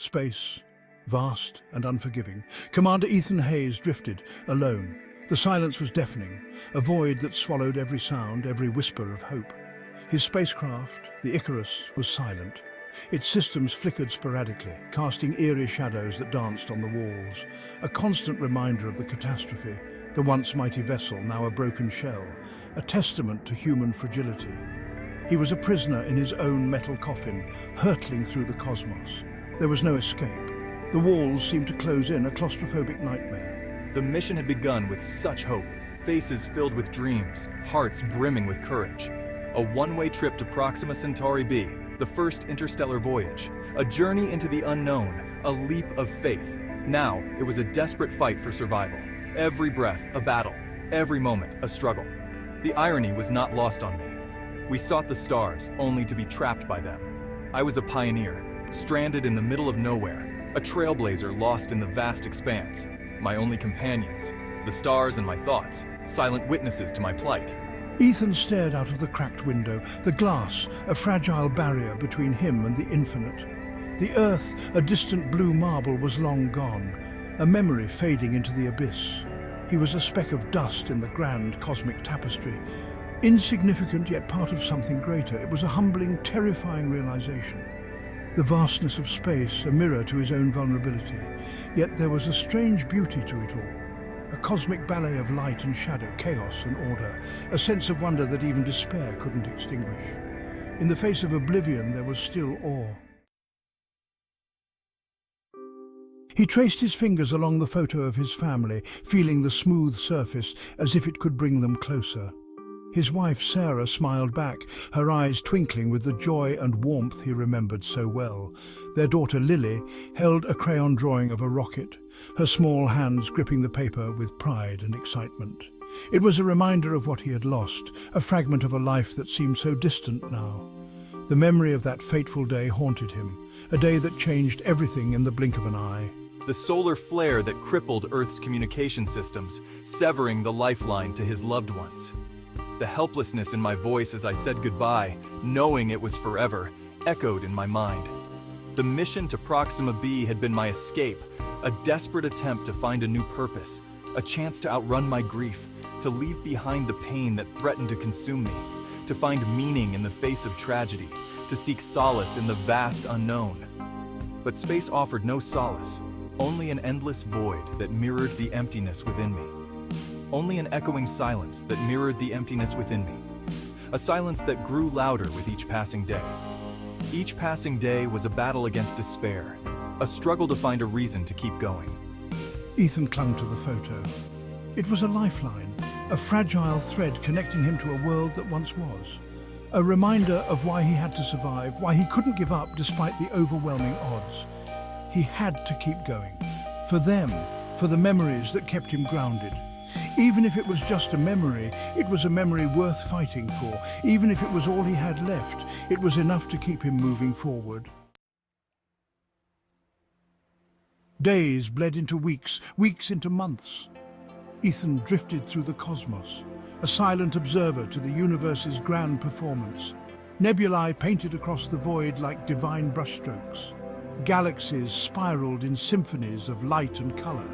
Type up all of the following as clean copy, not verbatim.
Space, vast and unforgiving. Commander Ethan Hayes drifted, alone. The silence was deafening, a void that swallowed every sound, every whisper of hope. His spacecraft, the Icarus, was silent. Its systems flickered sporadically, casting eerie shadows that danced on the walls, a constant reminder of the catastrophe, the once mighty vessel, now a broken shell, a testament to human fragility. He was a prisoner in his own metal coffin, hurtling through the cosmos. There was no escape. The walls seemed to close in, a claustrophobic nightmare. The mission had begun with such hope, faces filled with dreams, hearts brimming with courage. A one-way trip to Proxima Centauri b, the first interstellar voyage, a journey into the unknown, a leap of faith. Now, it was a desperate fight for survival. Every breath, a battle. Every moment, a struggle. The irony was not lost on me. We sought the stars, only to be trapped by them. I was a pioneer, stranded in the middle of nowhere, a trailblazer lost in the vast expanse. My only companions, the stars and my thoughts, silent witnesses to my plight. Ethan stared out of the cracked window, the glass, a fragile barrier between him and the infinite. The earth, a distant blue marble, was long gone, a memory fading into the abyss. He was a speck of dust in the grand cosmic tapestry. Insignificant, yet part of something greater. It was a humbling, terrifying realization. The vastness of space, a mirror to his own vulnerability. Yet there was a strange beauty to it all. A cosmic ballet of light and shadow, chaos and order, a sense of wonder that even despair couldn't extinguish. In the face of oblivion, there was still awe. He traced his fingers along the photo of his family, feeling the smooth surface as if it could bring them closer. His wife Sarah smiled back, her eyes twinkling with the joy and warmth he remembered so well. Their daughter Lily held a crayon drawing of a rocket, her small hands gripping the paper with pride and excitement. It was a reminder of what he had lost, a fragment of a life that seemed so distant now. The memory of that fateful day haunted him, a day that changed everything in the blink of an eye. The solar flare that crippled Earth's communication systems, severing the lifeline to his loved ones. The helplessness in my voice as I said goodbye, knowing it was forever, echoed in my mind. The mission to Proxima b had been my escape, a desperate attempt to find a new purpose, a chance to outrun my grief, to leave behind the pain that threatened to consume me, to find meaning in the face of tragedy, to seek solace in the vast unknown. But space offered no solace, only an endless void that mirrored the emptiness within me. Only an echoing silence that mirrored the emptiness within me. A silence that grew louder with each passing day. Each passing day was a battle against despair, a struggle to find a reason to keep going. Ethan clung to the photo. It was a lifeline, a fragile thread connecting him to a world that once was. A reminder of why he had to survive, why he couldn't give up despite the overwhelming odds. He had to keep going. For them, for the memories that kept him grounded. Even if it was just a memory, it was a memory worth fighting for. Even if it was all he had left, it was enough to keep him moving forward. Days bled into weeks, weeks into months. Ethan drifted through the cosmos, a silent observer to the universe's grand performance. Nebulae painted across the void like divine brushstrokes. Galaxies spiraled in symphonies of light and color.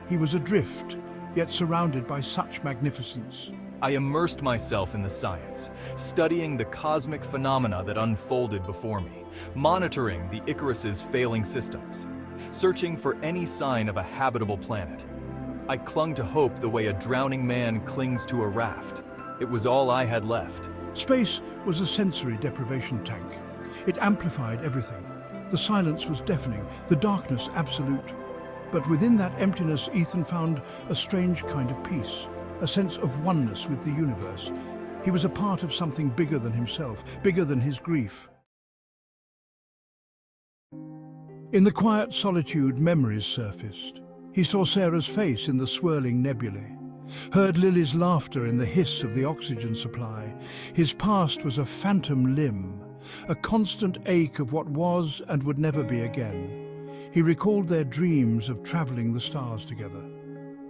He was adrift, yet surrounded by such magnificence. I immersed myself in the science, studying the cosmic phenomena that unfolded before me, monitoring the Icarus's failing systems, searching for any sign of a habitable planet. I clung to hope the way a drowning man clings to a raft. It was all I had left. Space was a sensory deprivation tank. It amplified everything. The silence was deafening, the darkness absolute. But within that emptiness, Ethan found a strange kind of peace, a sense of oneness with the universe. He was a part of something bigger than himself, bigger than his grief. In the quiet solitude, memories surfaced. He saw Sarah's face in the swirling nebulae, heard Lily's laughter in the hiss of the oxygen supply. His past was a phantom limb, a constant ache of what was and would never be again. He recalled their dreams of traveling the stars together,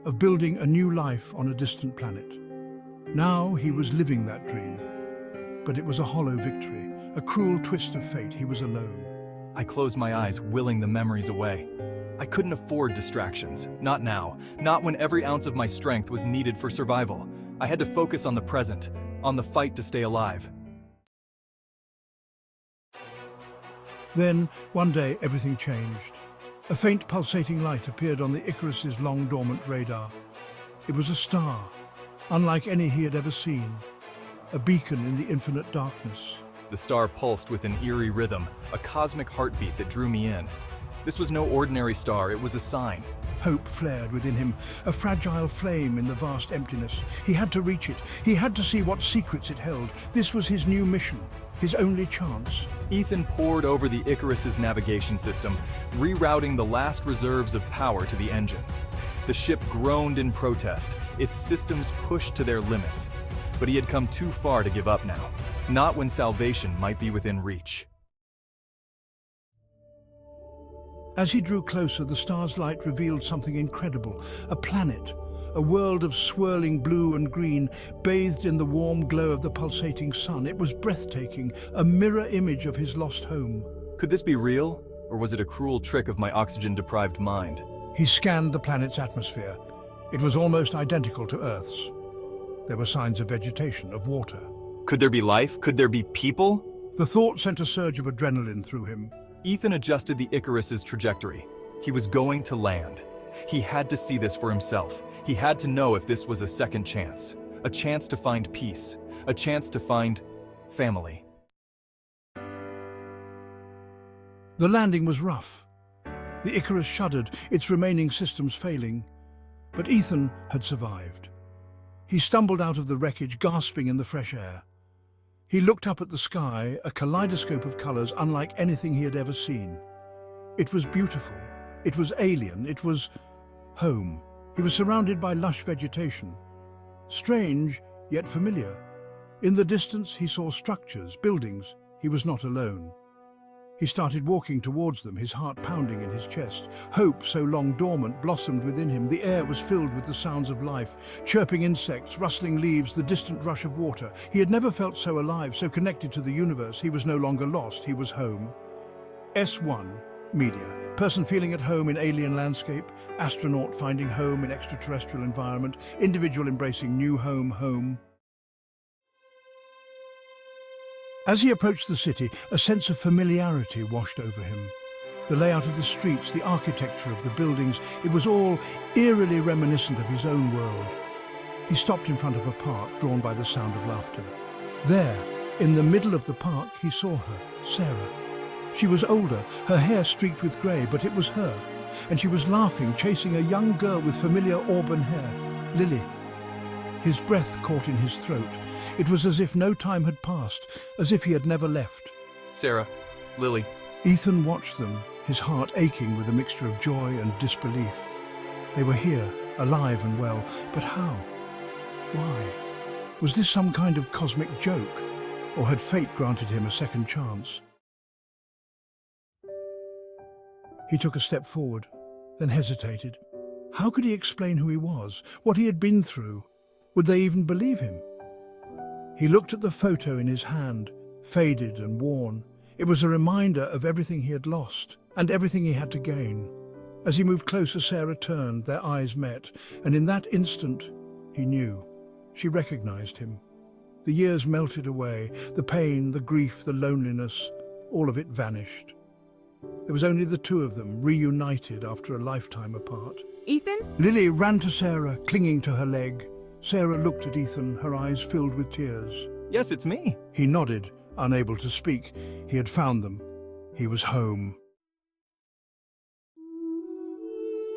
of building a new life on a distant planet. Now he was living that dream, but it was a hollow victory, a cruel twist of fate. He was alone. I closed my eyes, willing the memories away. I couldn't afford distractions. Not now. Not when every ounce of my strength was needed for survival. I had to focus on the present, on the fight to stay alive. Then, one day, everything changed. A faint pulsating light appeared on the Icarus's long-dormant radar. It was a star, unlike any he had ever seen, a beacon in the infinite darkness. The star pulsed with an eerie rhythm, a cosmic heartbeat that drew me in. This was no ordinary star, it was a sign. Hope flared within him, a fragile flame in the vast emptiness. He had to reach it. He had to see what secrets it held. This was his new mission, his only chance. Ethan pored over the Icarus's navigation system, rerouting the last reserves of power to the engines. The ship groaned in protest, its systems pushed to their limits. But he had come too far to give up now, not when salvation might be within reach. As he drew closer, the star's light revealed something incredible, a planet, a world of swirling blue and green, bathed in the warm glow of the pulsating sun. It was breathtaking, a mirror image of his lost home. Could this be real, or was it a cruel trick of my oxygen-deprived mind? He scanned the planet's atmosphere. It was almost identical to Earth's. There were signs of vegetation, of water. Could there be life? Could there be people? The thought sent a surge of adrenaline through him. Ethan adjusted the Icarus's trajectory. He was going to land. He had to see this for himself. He had to know if this was a second chance. A chance to find peace. A chance to find family. The landing was rough. The Icarus shuddered, its remaining systems failing. But Ethan had survived. He stumbled out of the wreckage, gasping in the fresh air. He looked up at the sky, a kaleidoscope of colors unlike anything he had ever seen. It was beautiful. It was alien. It was home. He was surrounded by lush vegetation. Strange, yet familiar. In the distance, he saw structures, buildings. He was not alone. He started walking towards them, his heart pounding in his chest. Hope, so long dormant, blossomed within him. The air was filled with the sounds of life, chirping insects, rustling leaves, the distant rush of water. He had never felt so alive, so connected to the universe. He was no longer lost, he was home. S1, Media. Person feeling at home in alien landscape, astronaut finding home in extraterrestrial environment, individual embracing new home. As he approached the city, a sense of familiarity washed over him. The layout of the streets, the architecture of the buildings, it was all eerily reminiscent of his own world. He stopped in front of a park, drawn by the sound of laughter. There, in the middle of the park, he saw her, Sarah. She was older, her hair streaked with grey, but it was her, and she was laughing, chasing a young girl with familiar auburn hair, Lily. His breath caught in his throat. It was as if no time had passed, as if he had never left. Sarah, Lily. Ethan watched them, his heart aching with a mixture of joy and disbelief. They were here, alive and well, but how? Why? Was this some kind of cosmic joke, or had fate granted him a second chance? He took a step forward, then hesitated. How could he explain who he was, what he had been through? Would they even believe him? He looked at the photo in his hand, faded and worn. It was a reminder of everything he had lost and everything he had to gain. As he moved closer, Sarah turned, their eyes met, and in that instant, he knew. She recognized him. The years melted away, the pain, the grief, the loneliness, all of it vanished. There was only the two of them, reunited after a lifetime apart. Ethan? Lily ran to Sarah, clinging to her leg. Sarah looked at Ethan, her eyes filled with tears. Yes, it's me. He nodded, unable to speak. He had found them. He was home.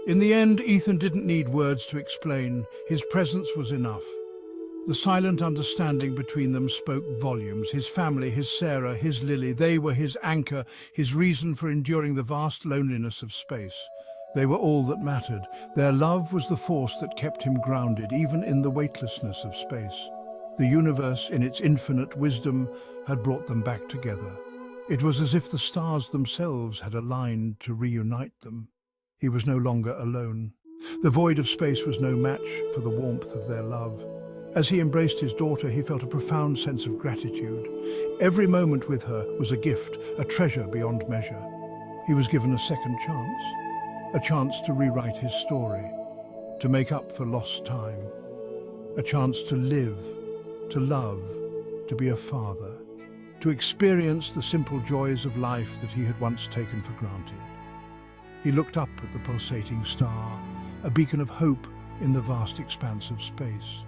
In the end, Ethan didn't need words to explain. His presence was enough. The silent understanding between them spoke volumes. His family, his Sarah, his Lily, they were his anchor, his reason for enduring the vast loneliness of space. They were all that mattered. Their love was the force that kept him grounded, even in the weightlessness of space. The universe, in its infinite wisdom, had brought them back together. It was as if the stars themselves had aligned to reunite them. He was no longer alone. The void of space was no match for the warmth of their love. As he embraced his daughter, he felt a profound sense of gratitude. Every moment with her was a gift, a treasure beyond measure. He was given a second chance, a chance to rewrite his story, to make up for lost time, a chance to live, to love, to be a father, to experience the simple joys of life that he had once taken for granted. He looked up at the pulsating star, a beacon of hope in the vast expanse of space.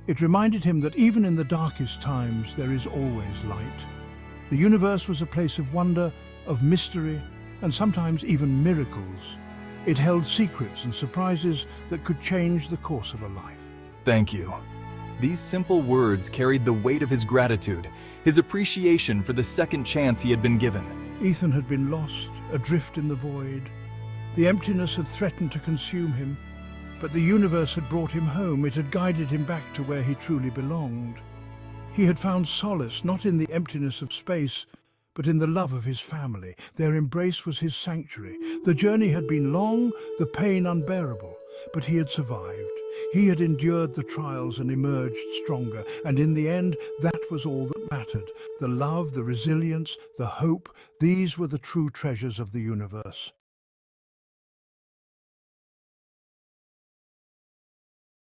It reminded him that even in the darkest times there is always light. The universe was a place of wonder, of mystery, and sometimes even miracles. It held secrets and surprises that could change the course of a life. Thank you. These simple words carried the weight of his gratitude, his appreciation for the second chance he had been given. Ethan had been lost, adrift in the void. The emptiness had threatened to consume him, but the universe had brought him home. It had guided him back to where he truly belonged. He had found solace not in the emptiness of space, but in the love of his family. Their embrace was his sanctuary. The journey had been long, the pain unbearable, but he had survived. He had endured the trials and emerged stronger, and in the end, that was all that mattered. The love, the resilience, the hope, these were the true treasures of the universe.